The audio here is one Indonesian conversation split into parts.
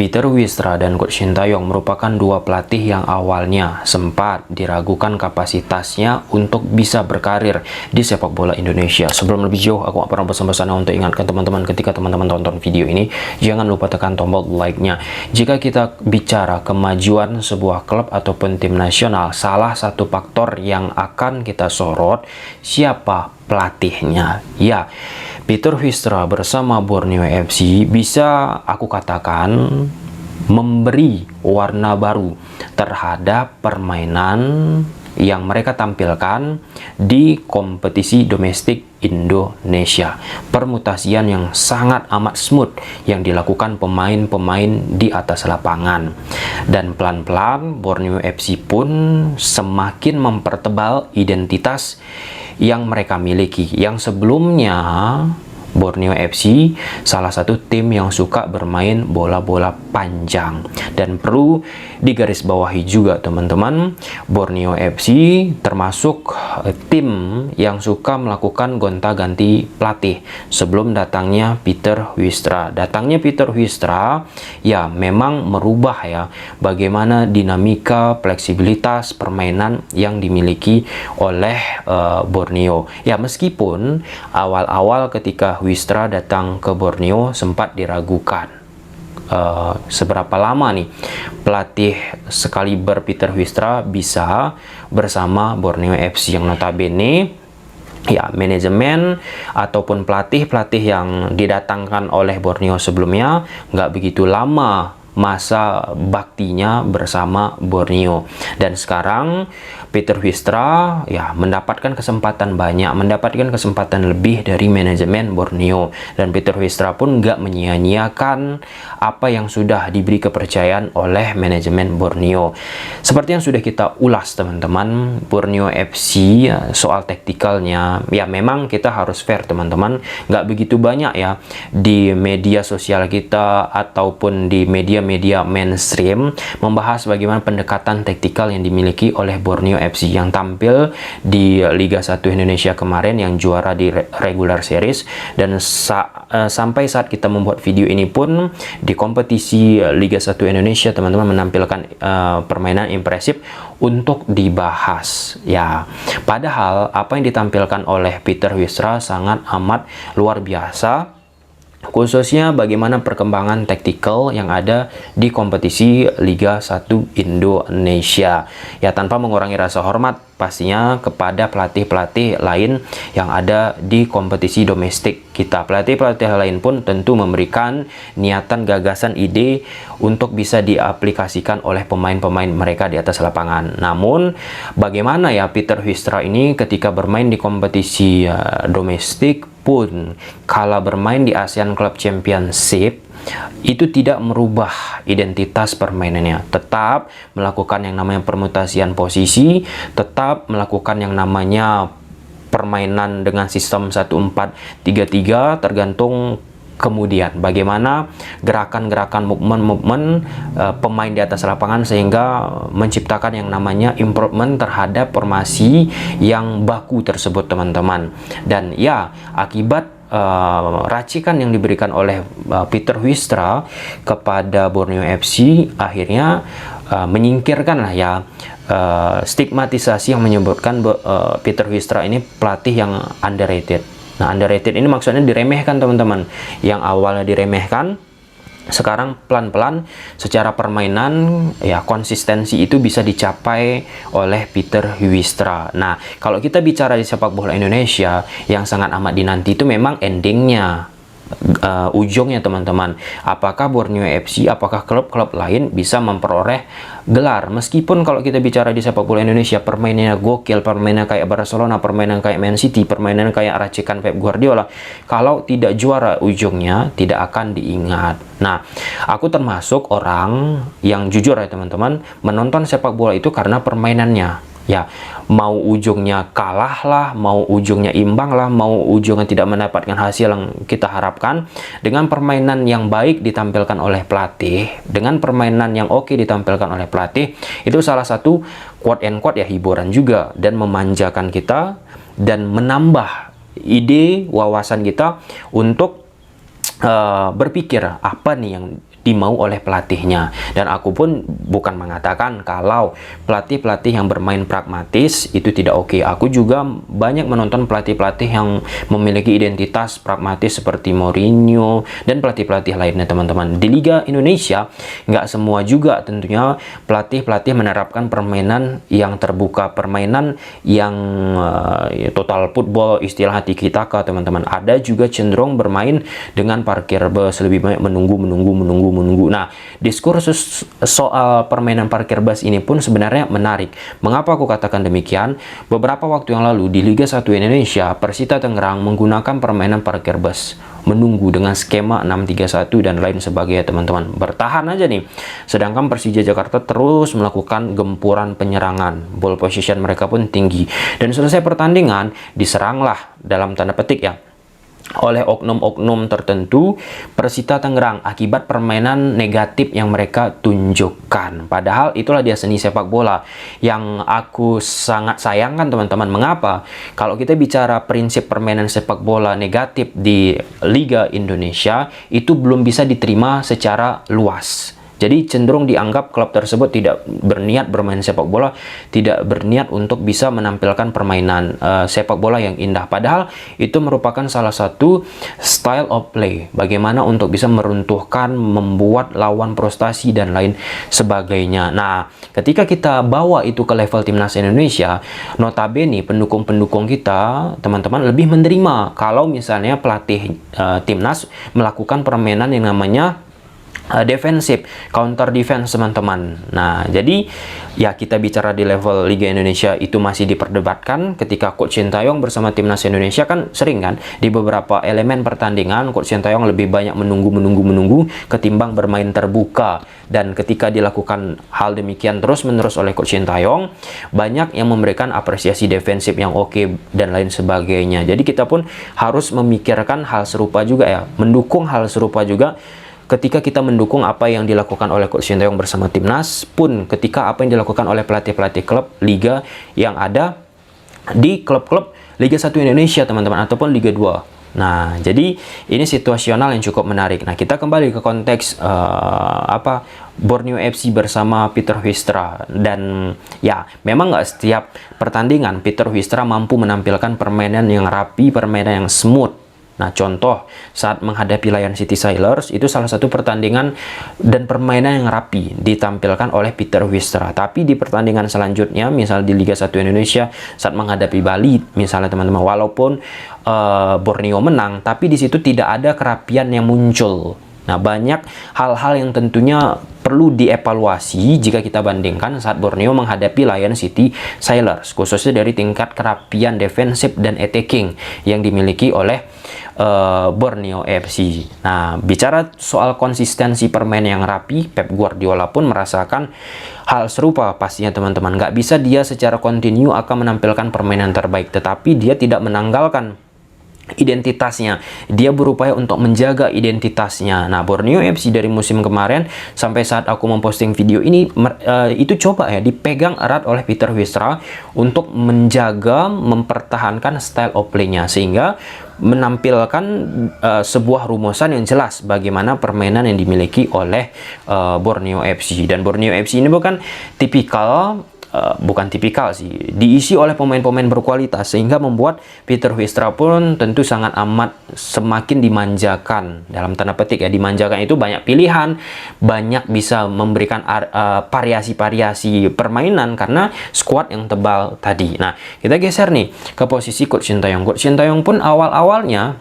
Peter Wijndra dan Coach Sintayong merupakan dua pelatih yang awalnya sempat diragukan kapasitasnya untuk bisa berkarir di sepak bola Indonesia. Sebelum lebih jauh, aku pernah pesan-pesan untuk ingatkan teman-teman, ketika teman-teman tonton video ini, jangan lupa tekan tombol like-nya. Jika kita bicara kemajuan sebuah klub ataupun tim nasional, salah satu faktor yang akan kita sorot, siapa pelatihnya. Ya, Peter Wijndra bersama Borneo FC bisa aku katakan memberi warna baru terhadap permainan yang mereka tampilkan di kompetisi domestik Indonesia. Permutasian yang sangat amat smooth yang dilakukan pemain-pemain di atas lapangan. Dan pelan-pelan Borneo FC pun semakin mempertebal identitas yang mereka miliki. Yang sebelumnya Borneo FC salah satu tim yang suka bermain bola-bola panjang, dan perlu digarisbawahi juga teman-teman, Borneo FC termasuk tim yang suka melakukan gonta-ganti pelatih sebelum datangnya Peter Wijndra. Datangnya Peter Wijndra ya memang merubah ya bagaimana dinamika fleksibilitas permainan yang dimiliki oleh Borneo. Ya, meskipun awal-awal ketika Wijndra datang ke Borneo sempat diragukan seberapa lama nih pelatih sekaliber Peter Wijndra bisa bersama Borneo FC, yang notabene ya manajemen ataupun pelatih-pelatih yang didatangkan oleh Borneo sebelumnya nggak begitu lama masa baktinya bersama Borneo. Dan sekarang Peter Wijndra ya mendapatkan kesempatan banyak, mendapatkan kesempatan lebih dari manajemen Borneo, dan Peter Wijndra pun nggak menyia-nyiakan apa yang sudah diberi kepercayaan oleh manajemen Borneo. Seperti yang sudah kita ulas teman-teman, Borneo FC ya, soal taktikalnya ya memang kita harus fair teman-teman, nggak begitu banyak ya di media sosial kita ataupun di media mainstream membahas bagaimana pendekatan taktikal yang dimiliki oleh Borneo FC yang tampil di Liga 1 Indonesia kemarin, yang juara di regular series, dan sampai saat kita membuat video ini pun di kompetisi Liga 1 Indonesia teman-teman menampilkan permainan impresif untuk dibahas ya. Padahal apa yang ditampilkan oleh Peter Wijndra sangat amat luar biasa, khususnya bagaimana perkembangan taktikal yang ada di kompetisi Liga 1 Indonesia. Ya, tanpa mengurangi rasa hormat pastinya kepada pelatih-pelatih lain yang ada di kompetisi domestik kita. Pelatih-pelatih lain pun tentu memberikan niatan, gagasan, ide untuk bisa diaplikasikan oleh pemain-pemain mereka di atas lapangan. Namun, bagaimana ya Peter Wijndra ini ketika bermain di kompetisi domestik pun kala bermain di ASEAN Club Championship itu tidak merubah identitas permainannya, tetap melakukan yang namanya permutasian posisi, tetap melakukan yang namanya permainan dengan sistem 1-4-3-3 tergantung kemudian bagaimana gerakan-gerakan movement pemain di atas lapangan, sehingga menciptakan yang namanya improvement terhadap formasi yang baku tersebut teman-teman. Dan ya akibat racikan yang diberikan oleh Peter Wijndra kepada Borneo FC akhirnya menyingkirkan lah ya stigmatisasi yang menyebutkan Peter Wijndra ini pelatih yang underrated. Nah, underrated ini maksudnya diremehkan teman-teman. Yang awalnya diremehkan, sekarang pelan-pelan secara permainan ya konsistensi itu bisa dicapai oleh Peter Wijndra. Nah, kalau kita bicara di sepak bola Indonesia yang sangat amat dinanti itu memang endingnya, ujungnya teman-teman, apakah Borneo FC, apakah klub-klub lain bisa memperoleh gelar. Meskipun kalau kita bicara di sepak bola Indonesia permainannya gokil, permainan kayak Barcelona, permainan kayak Man City, permainan kayak racikan Pep Guardiola, kalau tidak juara ujungnya tidak akan diingat. Nah, aku termasuk orang yang jujur ya teman-teman, menonton sepak bola itu karena permainannya. Ya, mau ujungnya kalah lah, mau ujungnya imbang lah, mau ujungnya tidak mendapatkan hasil yang kita harapkan, dengan permainan yang baik ditampilkan oleh pelatih, dengan permainan yang oke ditampilkan oleh pelatih, itu salah satu quote and quote ya hiburan juga, dan memanjakan kita dan menambah ide wawasan kita untuk berpikir apa nih yang dimau oleh pelatihnya. Dan aku pun bukan mengatakan kalau pelatih-pelatih yang bermain pragmatis itu tidak oke. Aku juga banyak menonton pelatih-pelatih yang memiliki identitas pragmatis seperti Mourinho dan pelatih-pelatih lainnya, teman-teman. Di Liga Indonesia nggak semua juga tentunya pelatih-pelatih menerapkan permainan yang terbuka, permainan yang total football, istilah tiki taka, teman-teman. Ada juga cenderung bermain dengan parkir bus, lebih banyak menunggu. Nah, diskursus soal permainan parkir bus ini pun sebenarnya menarik. Mengapa aku katakan demikian? Beberapa waktu yang lalu di Liga 1 Indonesia, Persita Tangerang menggunakan permainan parkir bus, menunggu dengan skema 6-3-1 dan lain sebagainya, teman-teman. Bertahan aja nih. Sedangkan Persija Jakarta terus melakukan gempuran penyerangan. Ball position mereka pun tinggi. Dan selesai pertandingan, diseranglah dalam tanda petik ya oleh oknum-oknum tertentu Persita Tangerang akibat permainan negatif yang mereka tunjukkan. Padahal itulah dia seni sepak bola yang aku sangat sayangkan, teman-teman. Mengapa? Kalau kita bicara prinsip permainan sepak bola negatif di Liga Indonesia, itu belum bisa diterima secara luas. Jadi cenderung dianggap klub tersebut tidak berniat bermain sepak bola, tidak berniat untuk bisa menampilkan permainan sepak bola yang indah. Padahal itu merupakan salah satu style of play. Bagaimana untuk bisa meruntuhkan, membuat lawan frustasi dan lain sebagainya. Nah, ketika kita bawa itu ke level timnas Indonesia, notabene pendukung-pendukung kita, teman-teman, lebih menerima kalau misalnya pelatih timnas melakukan permainan yang namanya defensif, counter defense, teman-teman. Nah, jadi ya kita bicara di level Liga Indonesia itu masih diperdebatkan. Ketika Coach Sintayong bersama timnas Indonesia kan sering kan di beberapa elemen pertandingan Coach Sintayong lebih banyak menunggu ketimbang bermain terbuka. Dan ketika dilakukan hal demikian terus-menerus oleh Coach Sintayong, banyak yang memberikan apresiasi defensif yang oke dan lain sebagainya. Jadi kita pun harus memikirkan hal serupa juga ya, mendukung hal serupa juga. Ketika kita mendukung apa yang dilakukan oleh Coach Sintayong bersama timnas, pun ketika apa yang dilakukan oleh pelatih-pelatih klub Liga yang ada di klub-klub Liga 1 Indonesia, teman-teman, ataupun Liga 2. Nah, jadi ini situasional yang cukup menarik. Nah, kita kembali ke konteks Borneo FC bersama Peter Wijstra. Dan ya, memang nggak setiap pertandingan Peter Wijstra mampu menampilkan permainan yang rapi, permainan yang smooth. Nah, contoh saat menghadapi Lion City Sailors itu salah satu pertandingan dan permainan yang rapi ditampilkan oleh Peter Wijstra. Tapi di pertandingan selanjutnya, misal di Liga 1 Indonesia saat menghadapi Bali, misalnya, teman-teman, walaupun Borneo menang, tapi di situ tidak ada kerapian yang muncul. Nah, banyak hal-hal yang tentunya perlu dievaluasi jika kita bandingkan saat Borneo menghadapi Lion City Sailors, khususnya dari tingkat kerapian defensif dan attacking yang dimiliki oleh Borneo FC. Nah, bicara soal konsistensi permainan yang rapi, Pep Guardiola pun merasakan hal serupa pastinya, teman-teman. Nggak bisa dia secara kontinu akan menampilkan permainan terbaik, tetapi dia tidak menanggalkan identitasnya. Dia berupaya untuk menjaga identitasnya. Nah, Borneo FC dari musim kemarin sampai saat aku memposting video ini itu coba ya dipegang erat oleh Peter Wijstra untuk menjaga, mempertahankan style of play-nya sehingga menampilkan sebuah rumusan yang jelas bagaimana permainan yang dimiliki oleh Borneo FC. Dan Borneo FC ini bukan tipikal diisi oleh pemain-pemain berkualitas sehingga membuat Peter Wijstra pun tentu sangat amat semakin dimanjakan, dalam tanda petik ya, dimanjakan itu banyak pilihan, banyak bisa memberikan variasi-variasi permainan karena skuad yang tebal tadi. Nah, kita geser nih ke posisi Coach Sintayong. Coach Sintayong pun awal-awalnya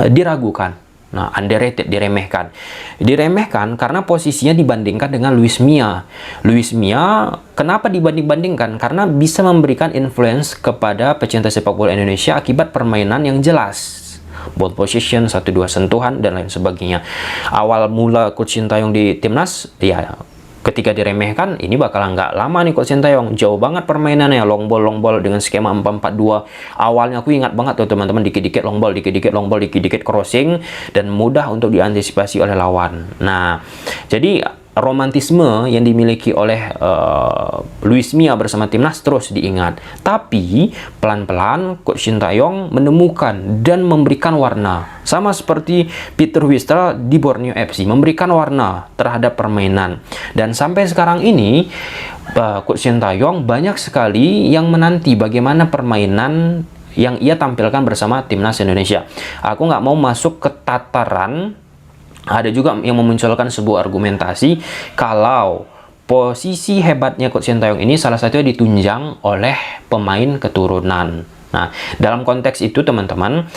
diragukan. Nah, underrated, diremehkan. Diremehkan karena posisinya dibandingkan dengan Luis Mia. Luis Mia, kenapa dibanding-bandingkan? Karena bisa memberikan influence kepada pecinta sepak bola Indonesia akibat permainan yang jelas. Ball position, 1-2 sentuhan, dan lain sebagainya. Awal mula Coach Sintayong di timnas, ya ketika diremehkan, ini bakal nggak lama nih Coach Sintayong. Jauh banget permainannya, long ball dengan skema 4-4-2. Awalnya aku ingat banget tuh, teman-teman, dikit-dikit long ball, dikit-dikit crossing, dan mudah untuk diantisipasi oleh lawan. Nah, jadi romantisme yang dimiliki oleh Luis Milla bersama timnas terus diingat. Tapi pelan-pelan Coach Sintayong menemukan dan memberikan warna, sama seperti Peter Wijtra di Borneo FC, memberikan warna terhadap permainan. Dan sampai sekarang ini Coach Sintayong banyak sekali yang menanti bagaimana permainan yang ia tampilkan bersama timnas Indonesia. Aku nggak mau masuk ke tataran. Ada juga yang memunculkan sebuah argumentasi kalau posisi hebatnya Coach Sintayong ini salah satunya ditunjang oleh pemain keturunan. Nah, dalam konteks itu teman-teman,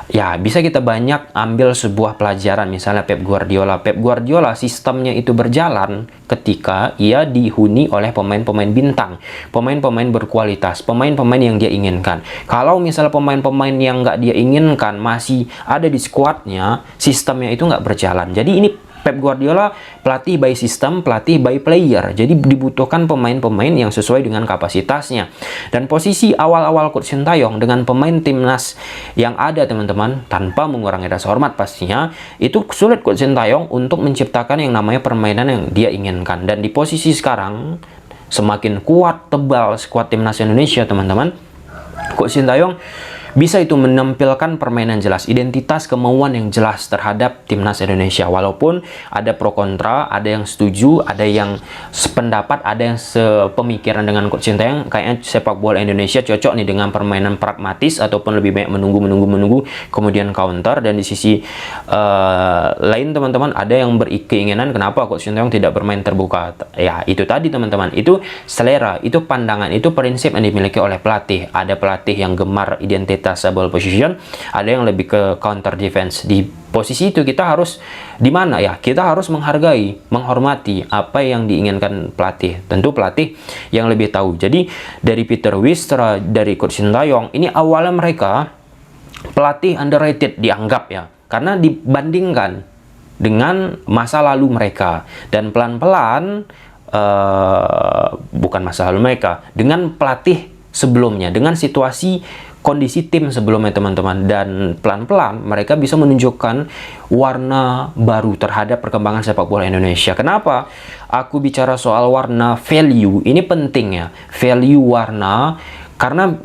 ya bisa kita banyak ambil sebuah pelajaran. Misalnya Pep Guardiola sistemnya itu berjalan ketika ia dihuni oleh pemain-pemain bintang, pemain-pemain berkualitas, pemain-pemain yang dia inginkan. Kalau misalnya pemain-pemain yang nggak dia inginkan masih ada di skuadnya, sistemnya itu nggak berjalan. Jadi ini Pep Guardiola pelatih by system, pelatih by player. Jadi dibutuhkan pemain-pemain yang sesuai dengan kapasitasnya. Dan posisi awal-awal Coach Sintayong dengan pemain timnas yang ada teman-teman, tanpa mengurangi rasa hormat pastinya, itu sulit Coach Sintayong untuk menciptakan yang namanya permainan yang dia inginkan. Dan di posisi sekarang, semakin kuat, tebal skuad timnas Indonesia teman-teman, Coach Sintayong bisa itu menampilkan permainan jelas, identitas kemauan yang jelas terhadap timnas Indonesia. Walaupun ada pro kontra, ada yang setuju, ada yang sependapat, ada yang sepemikiran dengan Coach Sintayong. Kayaknya sepak bola Indonesia cocok nih dengan permainan pragmatis ataupun lebih banyak menunggu kemudian counter. Dan di sisi lain teman-teman, ada yang berkeinginan kenapa Coach Sintayong tidak bermain terbuka. Ya itu tadi teman-teman, itu selera, itu pandangan, itu prinsip yang dimiliki oleh pelatih. Ada pelatih yang gemar identitas ball position, ada yang lebih ke counter defense. Di posisi itu kita harus di mana ya? Kita harus menghargai, menghormati apa yang diinginkan pelatih. Tentu pelatih yang lebih tahu. Jadi dari Peter Wijtra, dari Coach Sintayong, ini awalnya mereka pelatih underrated dianggap ya, karena dibandingkan dengan masa lalu mereka. Dan pelan-pelan bukan masa lalu mereka, dengan pelatih sebelumnya, dengan situasi kondisi tim sebelumnya teman-teman, dan pelan-pelan mereka bisa menunjukkan warna baru terhadap perkembangan sepak bola Indonesia. Kenapa aku bicara soal warna value? Ini penting ya, value warna, karena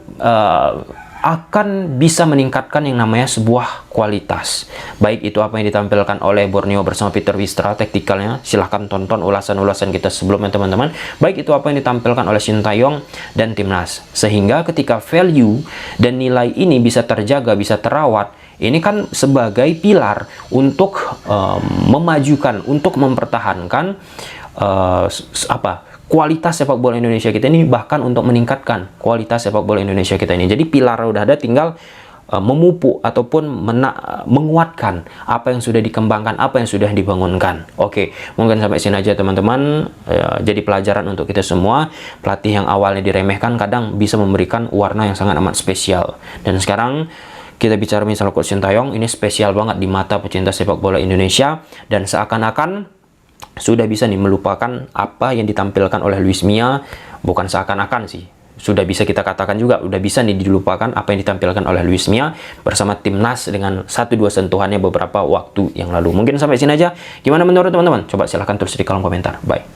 akan bisa meningkatkan yang namanya sebuah kualitas. Baik itu apa yang ditampilkan oleh Borneo bersama Peter Wijtra, taktikalnya silahkan tonton ulasan-ulasan kita sebelumnya teman-teman. Baik itu apa yang ditampilkan oleh Sintayong dan timnas. Sehingga ketika value dan nilai ini bisa terjaga, bisa terawat, ini kan sebagai pilar untuk memajukan, untuk mempertahankan kualitas sepak bola Indonesia kita ini, bahkan untuk meningkatkan kualitas sepak bola Indonesia kita ini. Jadi pilar udah ada, tinggal memupuk ataupun menguatkan apa yang sudah dikembangkan, apa yang sudah dibangunkan. Oke, mungkin sampai sini aja teman-teman. Jadi pelajaran untuk kita semua, pelatih yang awalnya diremehkan kadang bisa memberikan warna yang sangat amat spesial. Dan sekarang kita bicara misal Coach Sintayong, ini spesial banget di mata pecinta sepak bola Indonesia, dan seakan-akan sudah bisa nih melupakan apa yang ditampilkan oleh Luis Milla. Bukan seakan-akan sih, sudah bisa kita katakan juga, udah bisa nih dilupakan apa yang ditampilkan oleh Luis Milla bersama timnas dengan 1-2 sentuhannya beberapa waktu yang lalu. Mungkin sampai sini aja. Gimana menurut teman-teman? Coba silahkan tulis di kolom komentar. Bye.